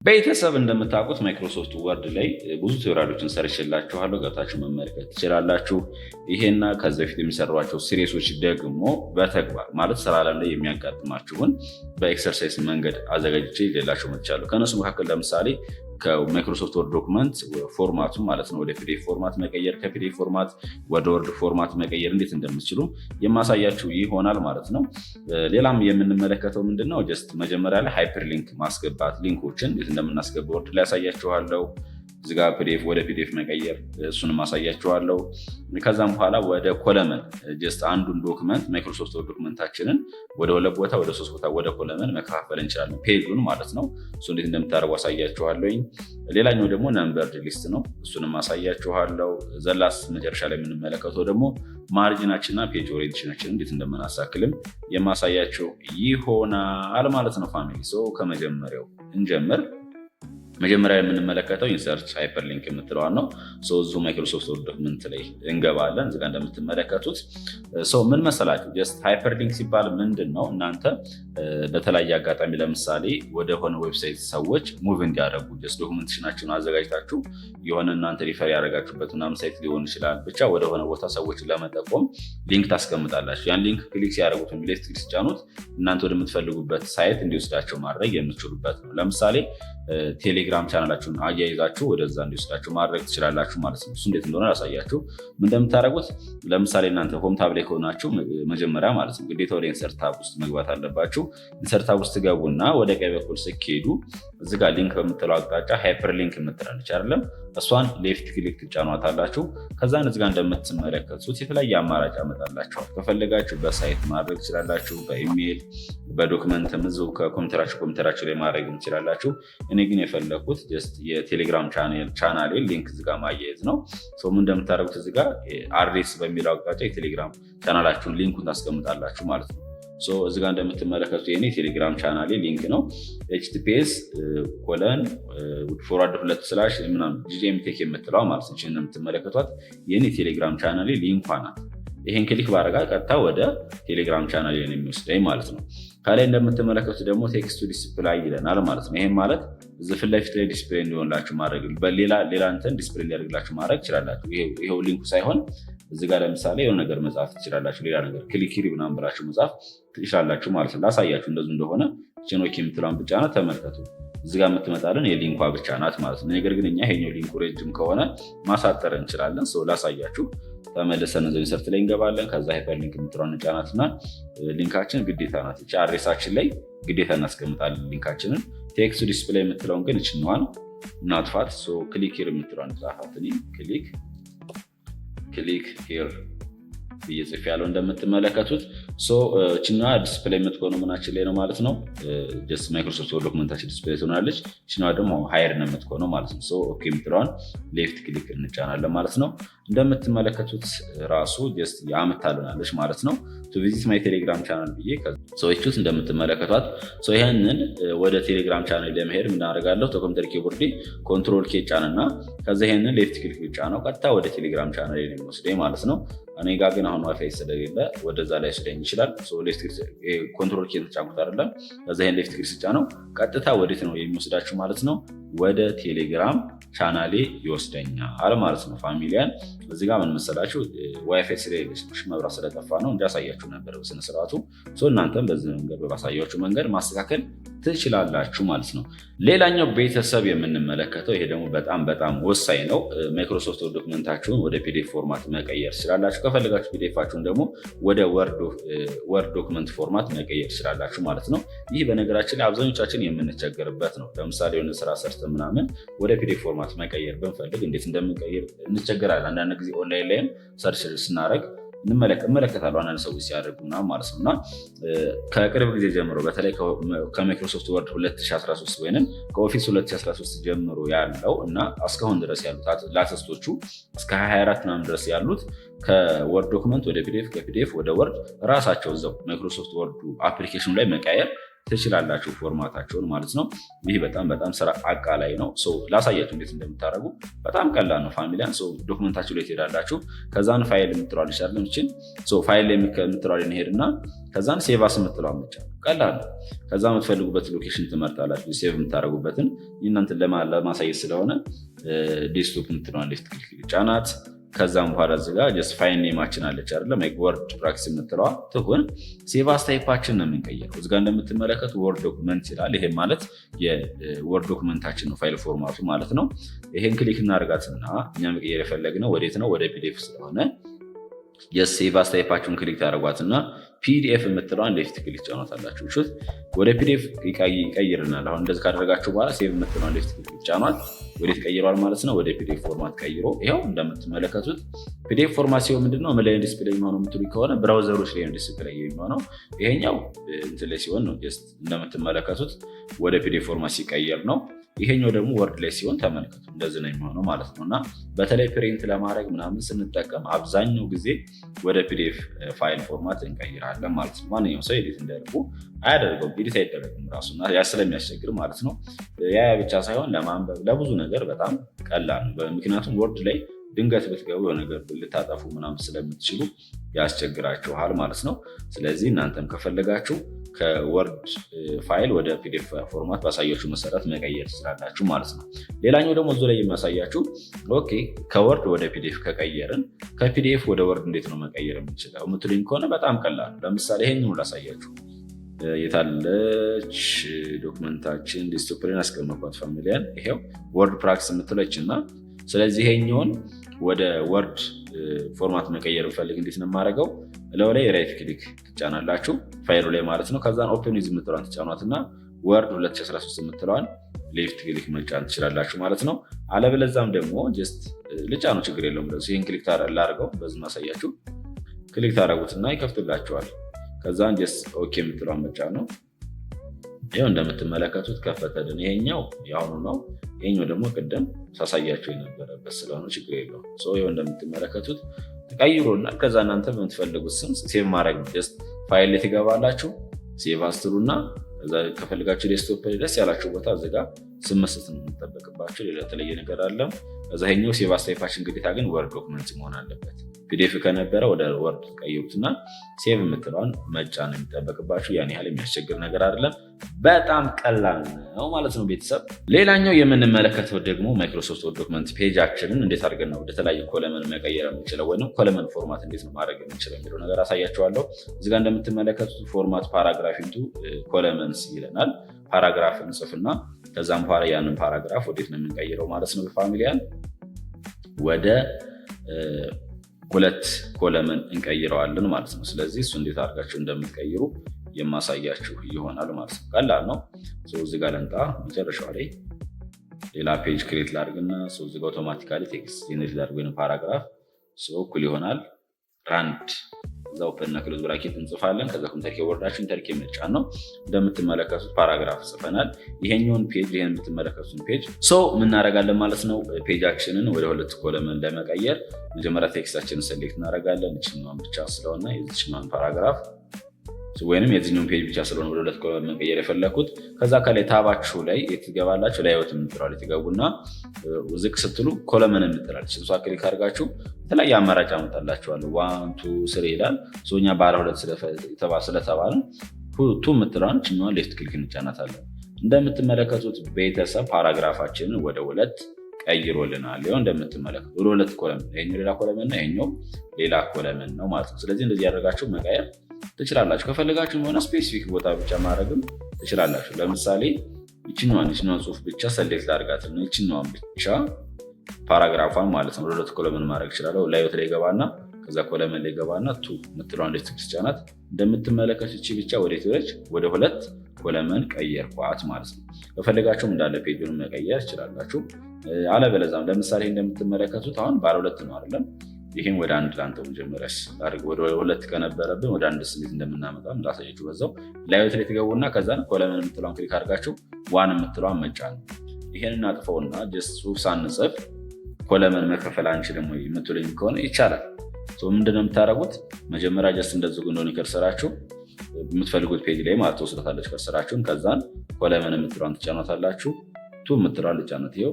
ቤተሰብ እንደምታውቁት ማይክሮሶፍት ወርድ ላይ ብዙ ቱቶሪያሎችን ሰርቼላችኋለሁ፣ ገብታችሁ መመልከት ትችላላችሁ። ይሄና ከዚህ በፊት የሚሰሯቸው ሲሪሶች ደግሞ በተግባር ማለት ስራ ላይ የሚያጋጥማችሁን በኤክሰርሳይዝ መንገድ አዘጋጅቼ ይዤላችሁ መጥቻለሁ። ከነሱ መካከል ለምሳሌ ከማይክሮሶፍት ወርድ ዶክመንት ፎርማቱ ማለት ነው ወደ ፒዲኤፍ ፎርማት መቀየር፣ ከፒዲኤፍ ፎርማት ወደ ወርድ ፎርማት መቀየር እንዴት እንደምትችሉ የማሳያችሁ ይሆናል ማለት ነው። ሌላም የምንመለከተው ምንድነው ጀስት መጀመሪያ ላይ ሃይፐር ሊንክ ማስገባት፣ ሊንኮችን እንዴት እንደምናስገባ ወርድ ላይ ያሳያችኋለሁ። እዚጋ ፒዲኤፍ ወደ ፒዲኤፍ መቀየር እሱንም ማሳያችኋለሁ። ከዛም በኋላ ወደ ኮለመን ጀስት አንዱን ዶክመንት ማይክሮሶፍት ወርድ ዶክመንታችንን ወደ ሁለት ቦታ ወደ ሶስት ቦታ ወደ ኮለመን መከፋፈል እንችላለን፣ ፔጁን ማለት ነው። እሱ እንዴት እንደምታደርጉ አሳያችኋለሁ። ሌላኛው ደግሞ ነምበርድ ሊስት ነው፣ እሱንም አሳያችኋለሁ። ዘላስ መጨረሻ ላይ የምንመለከተው ደግሞ ማርጂናችንና ፔጅ ኦሪየንቴሽናችን እንዴት እንደምናሳክልም የማሳያቸው ይሆናል ማለት ነው። ፋሚሊ ከመጀመሪያው እንጀምር። መጀመሪያ የምንመለከተው ኢንሰርት ሃይፐርሊንክ የምትለዋን ነው። እዚሁ ማይክሮሶፍት ወርድ ዶክመንት ላይ እንገባለን። እዚጋ እንደምትመለከቱት ምን መሰላችሁ ጀስት ሃይፐርሊንክ ሲባል ምንድን ነው? እናንተ በተለያየ አጋጣሚ ለምሳሌ ወደሆነ ዌብሳይት ሰዎች ሙቭ እንዲያደርጉ ጀስት ዶክመንቴሽናችሁን አዘጋጅታችሁ የሆነ እናንተ ሪፈር ያደረጋችሁበት ምናምን ሳይት ሊሆን ይችላል። ብቻ ወደሆነ ቦታ ሰዎችን ለመጠቆም ሊንክ ታስቀምጣላችሁ። ያን ሊንክ ክሊክ ሲያደርጉት ሌፍት ክሊክ ሲጫኑት እናንተ ወደምትፈልጉበት ሳይት እንዲወስዳቸው ማድረግ የምትችሉበት ነው። ለምሳሌ ቴሌግራም ቻናላችሁን አያይዛችሁ ወደዛ እንዲወስዳችሁ ማድረግ ትችላላችሁ ማለት ነው። እሱ እንዴት እንደሆነ ላሳያችሁ። ምን እንደምታደርጉት ለምሳሌ እናንተ ሆም ታብ ላይ ከሆናችሁ መጀመሪያ ማለት ነው ግዴታ ወደ ኢንሰርት ታብ ውስጥ መግባት አለባችሁ። ኢንሰርት ታብ ውስጥ ገቡና ወደ ቀኝ በኩል ስትሄዱ እዚጋ ሊንክ በምትለው አቅጣጫ ሃይፐር ሊንክ የምትላለች አይደለም? እሷን ሌፍት ክሊክ ትጫኗታላችሁ። ከዛን እዚጋ እንደምትመለከቱት የተለያየ አማራጭ ያመጣላችኋል። ከፈለጋችሁ በሳይት ማድረግ ትችላላችሁ፣ በኢሜይል በዶክመንትም እዚሁ ከኮምፒውተራችሁ ላይ ማድረግ ትችላላችሁ። እኔ ግን የፈለኩት ጀስት የቴሌግራም ቻናሌ ሊንክ እዚጋ ማያየዝ ነው። ምን እንደምታደርጉት እዚጋ አድሬስ በሚለው አቅጣጫ የቴሌግራም ቻናላችሁን ሊንኩን ታስቀምጣላችሁ ማለት ነው። እዚጋ እንደምትመለከቱት የኔ ቴሌግራም ቻናሌ ሊንክ ነው https // ጂኤምቴክ የምትለው ማለት ነው። እንደምትመለከቷት የኔ ቴሌግራም ቻናሌ ሊንኳ ናት። ይሄን ክሊክ ባረጋ ቀጥታ ወደ ቴሌግራም ቻናሌ ነው የሚወስደኝ ማለት ነው። ከላይ እንደምትመለከቱት ደግሞ ቴክስት ቱ ዲስፕላይ ይለናል ማለት ነው። ይሄም ማለት እዚህ ፊት ለፊት ላይ ዲስፕሌይ እንዲሆንላችሁ ማድረግ ሌላ እንትን ዲስፕሌይ እንዲያደርግላችሁ ማድረግ ትችላላችሁ። ይሄው ሊንኩ ሳይሆን እዚህ ጋር ለምሳሌ የሆነ ነገር መጻፍ ትችላላችሁ። ሌላ ነገር ክሊክ ሂር ምናምን ብላችሁ መጻፍ ትችላላችሁ ማለት ነው። ላሳያችሁ እንደዚሁ እንደሆነ ቼኖኪ የምትለውን ብቻ ናት ተመልከቱ። እዚህ ጋር የምትመጣልን የሊንኳ ብቻ ናት ማለት ነው። ነገር ግን እኛ ይሄኛው ሊንኩ ረጅም ከሆነ ማሳጠር እንችላለን። ላሳያችሁ ተመልሰን እዛው ኢንሰርት ላይ እንገባለን። ከዛ ሃይፐር ሊንክ የምትለውን ጫናትና ሊንካችን ግዴታ ናት። እቺ አድሬሳችን ላይ ግዴታ እናስቀምጣለን ሊንካችንን። ቴክስት ዲስፕሌይ የምትለውን ግን እችኛዋን እናጥፋት። ክሊክ ሂር የምትለውን ጻፋት። ክሊክ ሂር ብዬ ጽፌያለሁ እንደምትመለከቱት። እችኛዋ ዲስፕሌይ የምትሆነው ምናችን ላይ ነው ማለት ነው። ጀስት ማይክሮሶፍት ወርድ ዶክመንታችን ዲስፕሌይ ትሆናለች። እችኛዋ ደግሞ ሃይር ነው የምትሆነው ማለት ነው። ኦኬ የምትለዋን ሌፍት ክሊክ እንጫናለን ማለት ነው። እንደምትመለከቱት ራሱ ጀስት ያመጣልናለች ማለት ነው። ቱ ቪዚት ማይ ቴሌግራም ቻናል ብዬ ሰዎቹት እንደምትመለከቷት ይህንን ወደ ቴሌግራም ቻናል ለመሄድ ምናደርጋለሁ ከኮምፒውተር ኪቦርድ ኮንትሮል ኬ ጫንና ከዛ ይህንን ሌፍት ክሊክ ብቻ ነው ቀጥታ ወደ ቴሌግራም ቻናል ላይ የሚወስደኝ ማለት ነው። እኔ ጋር ግን አሁን ዋይፋይ ስለሌለ ወደዛ ላይ ወስደኝ ይችላል። ኮንትሮል ኬ ተጫንኩት አይደለም። ከዛ ይሄን ሌፍት ክሊክ ስጫ ነው ቀጥታ ወዴት ነው የሚወስዳችሁ ማለት ነው? ወደ ቴሌግራም ቻናሌ ይወስደኛል ማለት ነው። ፋሚሊያን እዚህ ጋር ምን መሰላችሁ ዋይፋይ ስለሌለች መብራት ስለጠፋ ነው እንዳሳያችሁ ነበር በስነ ስርዓቱ። እናንተም በዚህ መንገድ በማሳያችሁ መንገድ ማስተካከል ትችላላችሁ ማለት ነው። ሌላኛው ቤተሰብ የምንመለከተው ይሄ ደግሞ በጣም ወሳኝ ነው። ማይክሮሶፍት ወርድ ዶክመንታችሁን ወደ ፒዲኤፍ ፎርማት መቀየር ትችላላችሁ። ከፈለጋችሁ ፒዲኤፋችሁን ደግሞ ወደ ወርድ ዶክመንት ፎርማት መቀየር ትችላላችሁ ማለት ነው። ይህ በነገራችን ላይ አብዛኞቻችን የምንቸገርበት ነው። ለምሳሌ የሆነ ስራ ሰርተን ምናምን ወደ ፒዲኤፍ ፎርማት መቀየር ብንፈልግ እንዴት እንደምንቀይር እንቸገራለን። አንዳንድ ጊዜ ኦንላይን ላይም ሰርች ስናደርግ እመለከታለሁ አንዳንድ ሰዎች ሲያደርጉ ማለት ነው። እና ከቅርብ ጊዜ ጀምሮ በተለይ ከማይክሮሶፍት ወርድ 2013 ወይም ከኦፊስ 2013 ጀምሮ ያለው እና እስካሁን ድረስ ያሉት ላተስቶቹ እስከ 24 ምናምን ድረስ ያሉት ከወርድ ዶክመንት ወደ ፒዲኤፍ ከፒዲኤፍ ወደ ወርድ ራሳቸው እዛው ማይክሮሶፍት ወርድ አፕሊኬሽኑ ላይ መቀየር ትችላላችሁ ፎርማታቸውን ማለት ነው። ይህ በጣም ስራ አቃላይ ነው። ላሳያችሁ እንዴት እንደምታደርጉ በጣም ቀላል ነው። ፋሚሊያን ዶክመንታችሁ ላይ ትሄዳላችሁ። ከዛን ፋይል የምትለዋል ይችላለን እችን ፋይል ላይ የምትለዋል እንሄድና ከዛን ሴቫስ የምትለዋ መጫ ቀላል ነው። ከዛ የምትፈልጉበት ሎኬሽን ትመርጣላችሁ። ሴቭ የምታደርጉበትን እናንተን ለማሳየት ስለሆነ ዴስክቶፕ የምትለዋ ሌፍት ክሊክ ጫናት። ከዛም በኋላ እዚጋ ጀስት ፋይል ኔማችን አለች አይደለም ወርድ ፕራክቲስ የምትለዋ ትሁን። ሴቫስ ታይፓችን ነው የምንቀየረው። እዚጋ እንደምትመለከቱ ወርድ ዶክመንት ይላል። ይሄ ማለት የወርድ ዶክመንታችን ነው ፋይል ፎርማቱ ማለት ነው። ይሄን ክሊክ እናደርጋትና እኛ መቀየር የፈለግነው ወዴት ነው? ወደ ፒዲኤፍ ስለሆነ የሴቫስ ታይፓችሁን ክሊክ ታደርጓትና ፒዲኤፍ የምትለዋን ሌፍት ክሊክ ጫኗታላችሁ። እሺ ወደ ፒዲኤፍ ይቀይርናል። አሁን እንደዚህ ካደረጋችሁ በኋላ ሴቭ የምትለዋን ሌፍት ክሊክ ጫኗት። ወዴት ቀይሯል ማለት ነው? ወደ ፒዲኤፍ ፎርማት ቀይሮ ይኸው እንደምትመለከቱት ፒዲኤፍ ፎርማት ሲሆን ምንድነው ምን ላይ ዲስፕሌይ የሚሆነው የምትሉ ከሆነ ብራውዘሮች ላይ ዲስፕሌይ የሚሆነው ይሄኛው እንትን ላይ ሲሆን ነው። ጀስት እንደምትመለከቱት ወደ ፒዲኤፍ ፎርማት ሲቀየር ነው። ይሄኛው ደግሞ ወርድ ላይ ሲሆን ተመልከቱ እንደዚህ ነው የሚሆነው ማለት ነው። እና በተለይ ፕሪንት ለማድረግ ምናምን ስንጠቀም አብዛኛው ጊዜ ወደ ፒዲኤፍ ፋይል ፎርማት እንቀይራለን ማለት ነው። ማንኛውም ሰው ኤዲት እንዲያደርጉ አያደርገውም፣ ኤዲት አይደረግም ራሱና ያ ስለሚያስቸግር ማለት ነው። ያ ብቻ ሳይሆን ለማንበብ ለብዙ ነገር በጣም ቀላል ነው። ምክንያቱም ወርድ ላይ ድንገት ብትገቡ ነገር ልታጠፉ ምናምን ስለምትችሉ ያስቸግራችኋል ማለት ነው። ስለዚህ እናንተም ከፈለጋችሁ ከወርድ ፋይል ወደ ፒዲኤፍ ፎርማት ባሳያችሁ መሰረት መቀየር ትችላላችሁ ማለት ነው። ሌላኛው ደግሞ እዚሁ ላይ የሚያሳያችሁ ኦኬ ከወርድ ወደ ፒዲኤፍ ከቀየርን ከፒዲኤፍ ወደ ወርድ እንዴት ነው መቀየር የምንችለው የምትሉኝ ከሆነ በጣም ቀላል ነው። ለምሳሌ ይሄንን ላሳያችሁ። የታለች ዶክመንታችን ዴስክቶፕ ላይ አስቀመጥኳት ፋሚሊያን። ይሄው ወርድ ፕራክቲስ የምትለች እና ስለዚህ ይሄኛውን ወደ ወርድ ፎርማት መቀየር ብፈልግ እንዴት ነው የማደርገው? እለው ላይ ራይት ክሊክ ትጫናላችሁ ፋይሉ ላይ ማለት ነው። ከዛን ኦፕን ዊዝ የምትለዋን ትጫኗትና ወርድ 2013 የምትለዋን ሌፍት ክሊክ መጫን ትችላላችሁ ማለት ነው። አለበለዛም ደግሞ ጀስት ልጫኑ ችግር የለውም። ይህን ክሊክ ላድርገው በዚህ ማሳያችሁ። ክሊክ ታደርጉትና ይከፍትላችኋል። ከዛን ጀስት ኦኬ የምትለዋን መጫን ነው። ይኸው እንደምትመለከቱት ከፈተልን። ይሄኛው የአሁኑ ነው። ይሄኛው ደግሞ ቅድም ሳሳያቸው የነበረበት ስለሆነ ችግር የለውም። ይኸው እንደምትመለከቱት ተቀይሮና ከዛ እናንተ በምትፈልጉት ስም ሴቭ ማድረግ ጀስት ፋይል ላይ ትገባላችሁ። ሴቭ አስትሩና ከፈልጋችሁ ዴስክቶፕ ደስ ያላችሁ ቦታ እዚጋ ስም መስጠት ነው የሚጠበቅባችሁ። ሌላ የተለየ ነገር አለም። እዛኛው ሴቭ አስታይፓችን ግዴታ ግን ወርድ ዶክመንት መሆን አለበት። ፒዲኤፍ ከነበረ ወደ ወርድ ቀይሩትና ሴቭ የምትለዋን መጫን የሚጠበቅባችሁ። ያን ያህል የሚያስቸግር ነገር አይደለም። በጣም ቀላል ነው ማለት ነው ቤተሰብ። ሌላኛው የምንመለከተው ደግሞ ማይክሮሶፍት ወርድ ዶክመንት ፔጃችንን እንዴት አድርገን ነው ወደ ተለያዩ ኮለመን መቀየር የምንችለው ወይም ኮለመን ፎርማት እንዴት ነው ማድረግ የምንችለው የሚለው ነገር አሳያችኋለሁ። እዚጋ እንደምትመለከቱት ፎርማት ፓራግራፍ ኢንቱ ኮለመንስ ይለናል። ፓራግራፍ እንጽፍና ከዛም በኋላ ያንን ፓራግራፍ ወዴት ነው የምንቀይረው ማለት ነው ፋሚሊያን ወደ ሁለት ኮለመን እንቀይረዋለን ማለት ነው። ስለዚህ እሱ እንዴት አድርጋችሁ እንደምትቀይሩ የማሳያችሁ ይሆናል ማለት ነው። ቀላል ነው። እዚህ ጋር ልምጣ። መጨረሻው ላይ ሌላ ፔጅ ክሬት ላድርግና እዚህ ጋር አውቶማቲካሊ ቴክስት ጀነሬት ላድርግ ወይም ፓራግራፍ እኩል ይሆናል ራንድ እዛ ኦፕን እና ክሎዝ ብራኬት እንጽፋለን። ከዛ ኮምፒውተር ኪቦርዳችን ኢንተር ኪ መጫን ነው። እንደምትመለከቱት ፓራግራፍ ጽፈናል። ይሄኛውን ፔጅ ይሄን የምትመለከቱትን ፔጅ ምን እናደርጋለን ማለት ነው። ፔጃችንን ወደ ሁለት ኮለመን ለመቀየር መጀመሪያ ቴክስታችንን ሴሌክት እናደርጋለን። እችኛዋን ብቻ ስለሆነ የዚህኛዋን ፓራግራፍ ወይንም የዚህኛውን ፔጅ ብቻ ስለሆነ ወደ ሁለት ኮለመን መቀየር የፈለኩት። ከዛ ከላይ ታባችሁ ላይ የትገባላችሁ ላይወት የምትለዋል ትገቡና ዝቅ ስትሉ ኮለመን የምትላለች እሷ ክሊክ አድርጋችሁ የተለያየ አማራጭ አመጣላችኋል። 1 2 3 ይላል። እኛ ባለ ሁለት ስለተባለ ቱ የምትለዋን ችኛዋን ሌፍት ክሊክ እንጫናታለን። እንደምትመለከቱት ቤተሰብ ፓራግራፋችንን ወደ ሁለት ቀይሮልናል። ይኸው እንደምትመለከቱት ወደ ሁለት ኮለመን፣ ይሄኛው ሌላ ኮለመን ነው፣ ይሄኛው ሌላ ኮለመን ነው ማለት ነው። ስለዚህ እንደዚህ ያደርጋችሁ መቀየር ትችላላችሁ። ከፈለጋችሁ የሆነ ስፔሲፊክ ቦታ ብቻ ማድረግም ትችላላችሁ። ለምሳሌ ይችኛዋን ጽሁፍ ብቻ ሰሌክት ላድርጋት ነው። ይችኛዋን ብቻ ፓራግራፏን ማለት ነው ወደ ሁለት ኮለመን ማድረግ እችላለሁ። ላይወት ላይ ገባና ከዛ ኮለመን ላይ ገባና ቱ የምትለዋን ሌፍት ክሊክ ጫናት። እንደምትመለከቱት እቺ ብቻ ወዴት ወደች ወደ ሁለት ኮለመን ቀየርኳት ማለት ነው። ከፈለጋችሁም እንዳለ ፔጁን መቀየር ትችላላችሁ። አለበለዛም ለምሳሌ እንደምትመለከቱት አሁን ባለ ሁለት ነው አይደለም። ይሄን ወደ አንድ ላንተው መጀመሪያስ ወደ ሁለት ከነበረብን ወደ አንድ ስሜት እንደምናመጣው እንዳሳየችሁ በዛው ላይወት ላይ ትገቡና ከዛን ኮለመን የምትለዋን ክሊክ አድርጋችሁ ዋን የምትለዋን መጫን። ይሄን እናጥፈውና ጀስት ጽሁፍ ሳንጽፍ ኮለመን መከፈል አንችልም ወይ የምትሉኝ ከሆነ ይቻላል። ምንድነው የምታደርጉት? መጀመሪያ ጀስት እንደዚህ እንደሆነ ከርሰራችሁ የምትፈልጉት ፔጅ ላይ ማለት ተወስዳታለች ከስራችሁን። ከዛን ኮለመን የምትለዋን ትጫኗታላችሁ። ቱ የምትለዋን ልጫነት ይኸው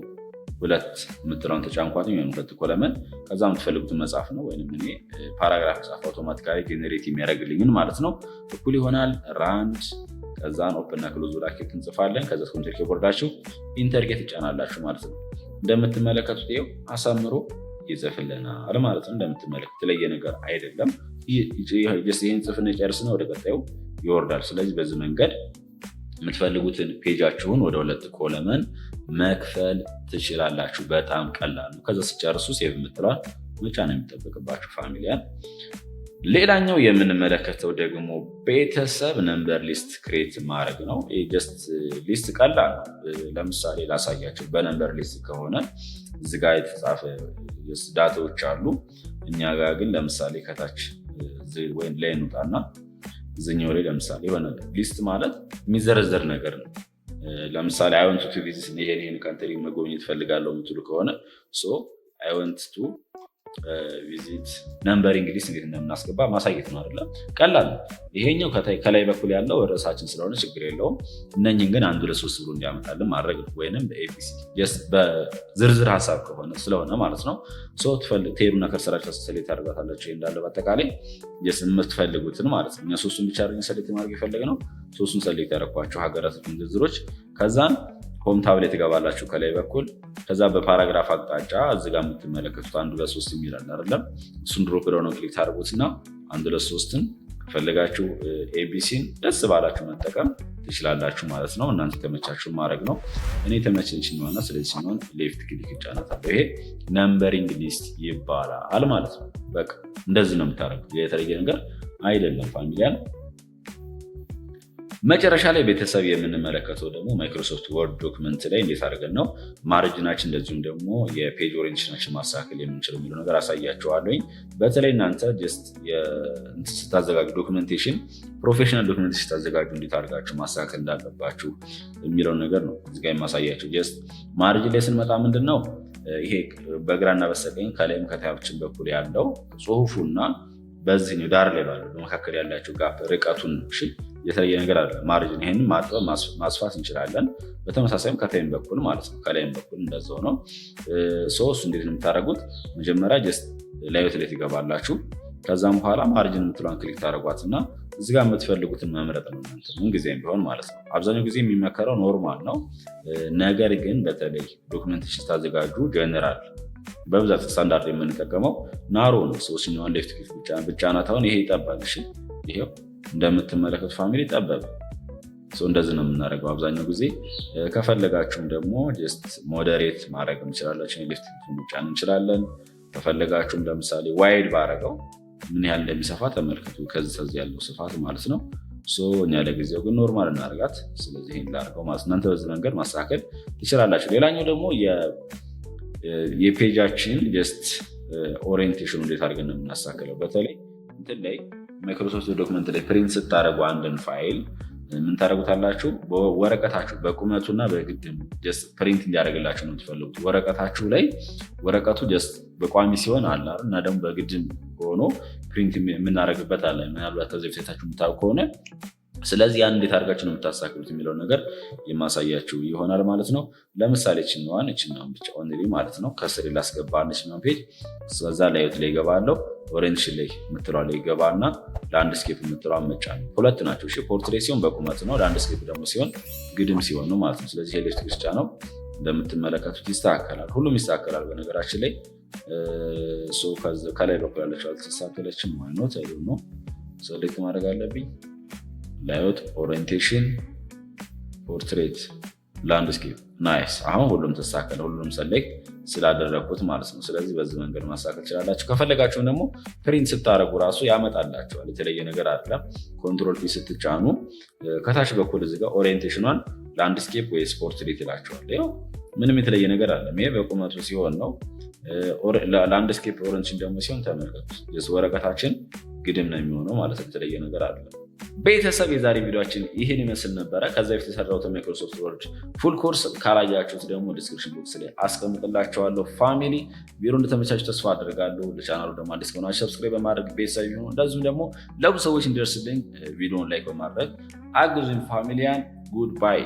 2 የምትለዋን ተጫንኳት ወይም 2 ኮለመን። ከዛ የምትፈልጉትን መጻፍ ነው ወይም እኔ ፓራግራፍ ጻፍ አውቶማቲካሊ ጄኔሬት የሚያደርግልኝን ማለት ነው። እኩል ይሆናል ራንድ ከዛን ኦፕን እና ክሎዝ ብራኬት እንጽፋለን። ከዛ ኮምፒውተር ኪቦርዳችሁ ኢንተርጌት ትጫናላችሁ ማለት ነው። እንደምትመለከቱት ይኸው አሳምሮ ይጽፍልናል ማለት ነው። እንደምትመለከቱት የተለየ ነገር አይደለም። ይህን ጽፍን ጨርስና ወደ ቀጣዩ ይወርዳል። ስለዚህ በዚህ መንገድ የምትፈልጉትን ፔጃችሁን ወደ 2 ኮለመን መክፈል ትችላላችሁ። በጣም ቀላል ነው። ከዛ ስጨርሱ ሴቭ የምትለዋል መጫን የሚጠበቅባችሁ ፋሚሊያን። ሌላኛው የምንመለከተው ደግሞ ቤተሰብ ነምበር ሊስት ክሬት ማድረግ ነው። ጀስት ሊስት ቀላል ነው። ለምሳሌ ላሳያቸው። በነምበር ሊስት ከሆነ እዚህ ጋር የተጻፈ ዳታዎች አሉ። እኛ ጋር ግን ለምሳሌ ከታች ወይም ላይ እንውጣና እዚኛው ላይ ለምሳሌ የሆነ ሊስት ማለት የሚዘረዘር ነገር ነው። ለምሳሌ አይ ዋንት ቱ ቪዚት ይሄን ካንትሪ መጎብኘት ፈልጋለሁ የምትሉ ከሆነ አይ ዋንት ቱ ቪዚት ነምበሪንግ ሊስት እንዴት እንደምናስገባ ማሳየት ነው አይደለም? ቀላል ነው። ይሄኛው ከላይ በኩል ያለው ርዕሳችን ስለሆነ ችግር የለውም። እነኝን ግን 1 2 3 ብሎ እንዲያመጣልን ማድረግ ነው። ወይንም በኤቢሲ በዝርዝር ሀሳብ ከሆነ ስለሆነ ማለት ነው። ትሄዱና ከርሰራችሁ ሰሌክት ታደርጋታላችሁ። እንዳለ በአጠቃላይ የምትፈልጉትን ማለት ነው። እኛ 3ቱን ብቻ ሰሌክት ማድረግ የፈለግነው 3ቱን ሰሌክት ያደረኳቸው ሀገራቶችን ዝርዝሮች ከዛን ሆም ታብ ላይ ትገባላችሁ ከላይ በኩል። ከዛ በፓራግራፍ አቅጣጫ እዚጋ የምትመለከቱት 1 2 3 የሚላል አይደለም? እሱን ድሮፕ ዳውን ክሊክ ታደርጉትና 1 2 3ን ከፈለጋችሁ ኤቢሲን ደስ ባላችሁ መጠቀም ትችላላችሁ ማለት ነው። እናንተ ተመቻችሁ ማድረግ ነው። እኔ ተመቸኝ ነውና ስለዚህ ሲሆን ሌፍት ክሊክ ይጫናታለሁ። ይሄ ነምበሪንግ ሊስት ይባላል ማለት ነው። በቃ እንደዚህ ነው የምታደርጉት። የተለየ ነገር አይደለም ፋሚሊያን። መጨረሻ ላይ ቤተሰብ የምንመለከተው ደግሞ ማይክሮሶፍት ወርድ ዶክመንት ላይ እንዴት አድርገን ነው ማርጅናችን እንደዚሁም ደግሞ የፔጅ ኦሪየንቴሽናችን ማስተካከል የምንችለው የሚለው ነገር አሳያቸዋለኝ። በተለይ እናንተ ጀስት ስታዘጋጁ ዶክመንቴሽን ፕሮፌሽናል ዶክመንቴሽን ስታዘጋጁ እንዴት አድርጋችሁ ማስተካከል እንዳለባችሁ የሚለውን ነገር ነው እዚጋ የማሳያቸው። ጀስት ማርጅን ላይ ስንመጣ ምንድን ነው ይሄ በግራና በስተቀኝ ከላይም ከታችን በኩል ያለው ጽሁፉና በዚህኛው ዳር ላይ ባለው በመካከል ያላቸው ጋፕ ርቀቱን ነው። እሺ የተለየ ነገር አለ። ማርጅን ይሄንን ማጥበብ ማስፋት እንችላለን። በተመሳሳይም ከታይም በኩል ማለት ነው። ከላይም በኩል እንደዛው ነው። እሱ እንዴት ነው የምታደርጉት? መጀመሪያ ጀስት ላዮት ላይ ትገባላችሁ። ከዛም በኋላ ማርጅን የምትለውን ክሊክ ታደርጓትና እዚህ ጋር የምትፈልጉትን መምረጥ ነው። ምን ጊዜም ቢሆን ማለት ነው። አብዛኛው ጊዜ የሚመከረው ኖርማል ነው። ነገር ግን በተለይ ዶክመንቴሽን ስታዘጋጁ ጀነራል በብዛት ስታንዳርድ የምንጠቀመው ናሮ ነው። ሶስኛዋን ሌፍት ክሊክ ብቻ ናታውን ይሄ ይጠባል። እሺ ይሄው እንደምትመለከቱ ፋሚሊ ጠበበ። እንደዚህ ነው የምናደርገው አብዛኛው ጊዜ። ከፈለጋችሁም ደግሞ ጀስት ሞዴሬት ማድረግ እንችላለን። ሌፍት ክሊክ መጫን እንችላለን። ከፈለጋችሁም ለምሳሌ ዋይድ ባረገው ምን ያህል እንደሚሰፋ ተመልከቱ። ከዚህ ያለው ስፋት ማለት ነው። እኛ ለጊዜው ግን ኖርማል እናደርጋት። ስለዚህ ይሄን ላድርገው ማለት እናንተ በዚህ መንገድ ማስተካከል ትችላላችሁ። ሌላኛው ደግሞ የፔጃችን ጀስት ኦሪየንቴሽኑ እንዴት አድርገን ነው የምናስተካክለው? በተለይ እንትን ላይ ማይክሮሶፍት ዶክመንት ላይ ፕሪንት ስታደርጉ አንድን ፋይል ምን ታደርጉታላችሁ? ወረቀታችሁ በቁመቱና በግድም ጀስት ፕሪንት እንዲያደርግላችሁ ነው የምትፈልጉት። ወረቀታችሁ ላይ ወረቀቱ ጀስት በቋሚ ሲሆን አለ እና ደግሞ በግድም ሆኖ ፕሪንት የምናደርግበት አለ። ምናልባት ከዚህ በፊታችሁ የምታውቁ ከሆነ ስለዚህ ያን እንዴት አድርጋችሁ ነው የምታስተካክሉት የሚለው ነገር የማሳያችሁ ይሆናል ማለት ነው። ለምሳሌ እችኛዋን ብቻ ኦንሊ ማለት ነው ከስር ላስገባ እችኛዋን ፔጅ ስለዛ ላዮት ላይ ይገባለሁ። ኦሪየንቴሽን ላይ የምትለዋ ላይ ይገባና ላንድስኬፕ የምትለዋ መጫን ሁለት ናቸው። ፖርትሬት ሲሆን በቁመት ነው፣ ላንድስኬፕ ደግሞ ሲሆን ግድም ሲሆን ነው ማለት ነው። ስለዚህ ኤሌክትሪክ ብቻ ነው እንደምትመለከቱት ይስተካከላል። ሁሉም ይስተካከላል በነገራችን ላይ። ከላይ በኩል ያለችው አልተስተካከለችም ነው ሴሌክት ማድረግ አለብኝ። ላዮት፣ ኦሪየንቴሽን፣ ፖርትሬት፣ ላንድስኬፕ ናይስ። አሁን ሁሉም ተስተካከለ። ሁሉም ሰሌክት ስላደረግኩት ማለት ነው። ስለዚህ በዚህ መንገድ ማስተካከል ትችላላችሁ። ከፈለጋችሁም ደግሞ ፕሪንት ስታደርጉ ራሱ ያመጣላችኋል። የተለየ ነገር አይደለም። ኮንትሮል ፒ ስትጫኑ ከታች በኩል እዚህ ጋር ኦሪየንቴሽኗን ላንድስኬፕ ወይስ ፖርትሬት ይላችኋል። ይኸው ምንም የተለየ ነገር አለ። ይሄ በቁመቱ ሲሆን ነው። ላንድስኬፕ ኦሪየንቴሽን ደግሞ ሲሆን ተመልከቱ፣ ወረቀታችን ግድም ነው የሚሆነው ማለት ነው። የተለየ ነገር አይደለም። ቤተሰብ የዛሬ ቪዲዮችን ይህን ይመስል ነበረ። ከዛ በፊት የሰራሁትን ማይክሮሶፍት ወርድ ፉል ኮርስ ካላያችሁት ደግሞ ዲስክሪፕሽን ቦክስ ላይ አስቀምጥላችኋለሁ። ፋሚሊ ቪዲዮ እንደተመቻችሁ ተስፋ አድርጋለሁ። ለቻናሉ ደግሞ አዲስ ከሆናችሁ ሰብስክራይብ በማድረግ ቤተሰብ ይሁኑ። እንደዚሁም ደግሞ ለብዙ ሰዎች እንዲደርስልኝ ቪዲዮን ላይክ በማድረግ አግዙኝ ፋሚሊያን። ጉድ ባይ